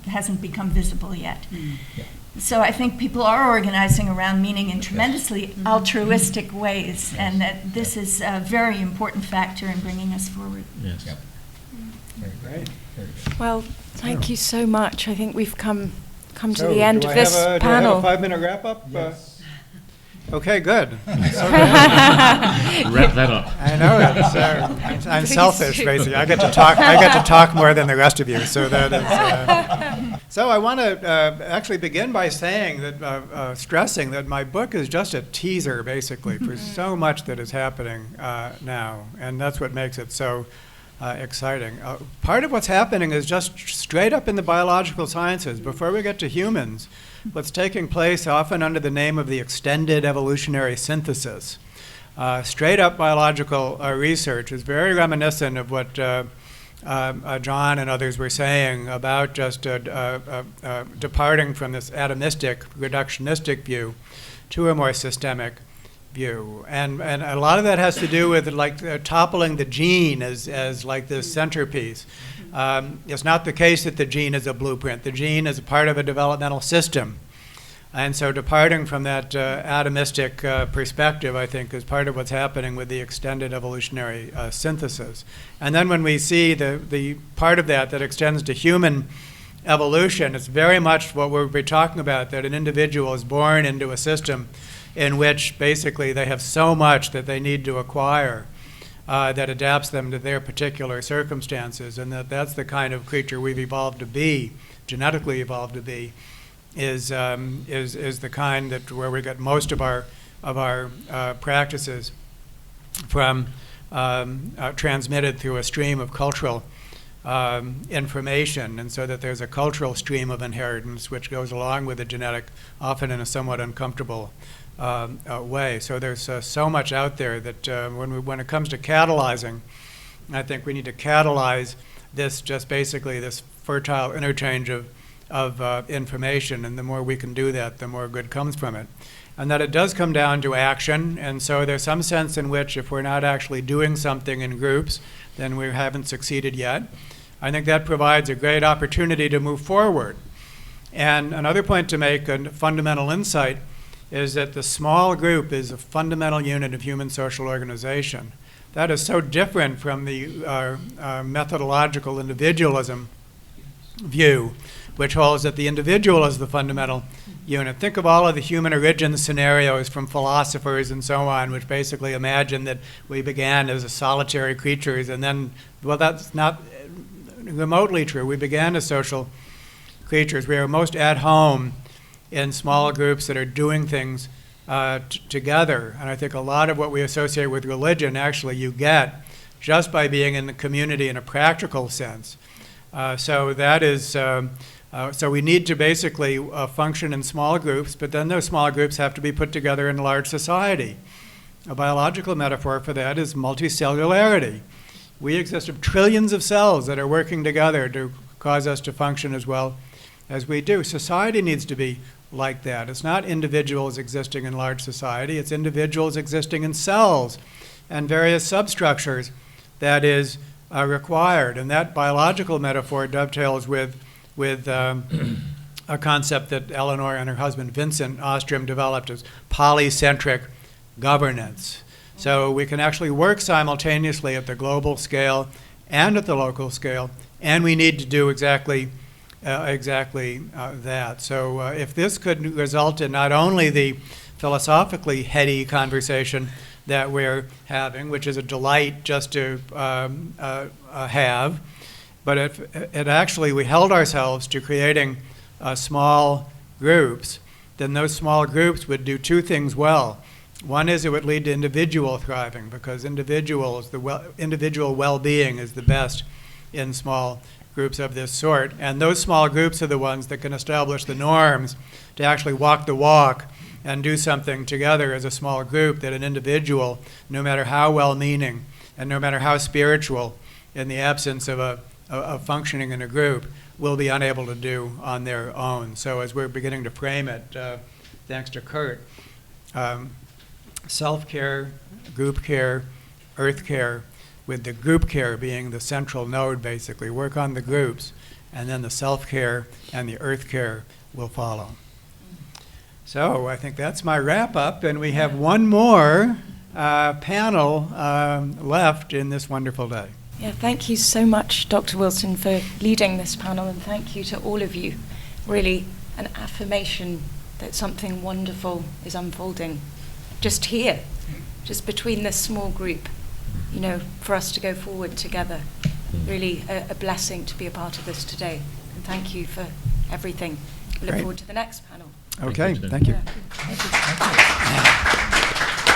hasn't become visible yet. Yeah. So I think people are organizing around meaning in tremendously altruistic ways, and that this is a very important factor in bringing us forward. Yes. Yep. Very Great. Very good. Well, thank you so much. I think we've come to So, the end do of I this have a, panel. Do I have a 5-minute wrap-up? Okay, good. Wrap that up. I know it's, I'm selfish, basically. I get to talk more than the rest of you. So that is. So I want to actually begin by saying that, stressing that my book is just a teaser, basically, for so much that is happening now, and that's what makes it so exciting. Part of what's happening is just straight up in the biological sciences. Before we get to humans, what's taking place often under the name of the extended evolutionary synthesis. Straight up biological research is very reminiscent of what John and others were saying about just departing from this atomistic, reductionistic view to a more systemic view. And a lot of that has to do with like toppling the gene as like this centerpiece. It's not the case that the gene is a blueprint. The gene is a part of a developmental system. And so departing from that atomistic perspective, I think, is part of what's happening with the extended evolutionary synthesis. And then when we see the part of that extends to human evolution, it's very much what we'll be talking about, that an individual is born into a system in which basically they have so much that they need to acquire that adapts them to their particular circumstances, and that's the kind of creature we've evolved to be, genetically evolved to be, is the kind that where we get most of our practices from transmitted through a stream of cultural information, and so that there's a cultural stream of inheritance which goes along with the genetic, often in a somewhat uncomfortable way. So there's so much out there that when it comes to catalyzing, I think we need to catalyze this, just basically this fertile interchange of information, and the more we can do that, the more good comes from it. And that it does come down to action, and so there's some sense in which if we're not actually doing something in groups, then we haven't succeeded yet. I think that provides a great opportunity to move forward. And another point to make, a fundamental insight, is that the small group is a fundamental unit of human social organization. That is so different from the methodological individualism view, which holds that the individual is the fundamental unit. Think of all of the human origin scenarios from philosophers and so on, which basically imagine that we began as solitary creatures, and then, well, that's not remotely true. We began as social creatures. We are most at home in small groups that are doing things together. And I think a lot of what we associate with religion, actually, you get just by being in the community in a practical sense. So that is, so we need to basically function in small groups, but then those small groups have to be put together in a large society. A biological metaphor for that is multicellularity. We exist of trillions of cells that are working together to cause us to function as well as we do. Society needs to be like that. It's not individuals existing in large society, it's individuals existing in cells and various substructures that is required. And that biological metaphor dovetails with a concept that Eleanor and her husband Vincent Ostrom developed as polycentric governance. So we can actually work simultaneously at the global scale and at the local scale, and we need to do exactly that. So if this could result in not only the philosophically heady conversation that we're having, which is a delight just to have, but if it actually we held ourselves to creating small groups, then those small groups would do two things well. One is it would lead to individual thriving, because individual well-being is the best in small groups of this sort. And those small groups are the ones that can establish the norms to actually walk the walk and do something together as a small group that an individual, no matter how well-meaning and no matter how spiritual, in the absence of functioning in a group, will be unable to do on their own. So as we're beginning to frame it, thanks to Kurt, self-care, group care, earth care, with the group care being the central node, basically. Work on the groups, and then the self-care and the earth care will follow. So I think that's my wrap-up, and we have one more panel left in this wonderful day. Yeah, thank you so much, Dr. Wilson, for leading this panel, and thank you to all of you. Really an affirmation that something wonderful is unfolding just here, just between this small group, you know, for us to go forward together. Really a blessing to be a part of this today. And thank you for everything. We look Great. forward to the next panel. Okay, thank you. Yeah. Thank you.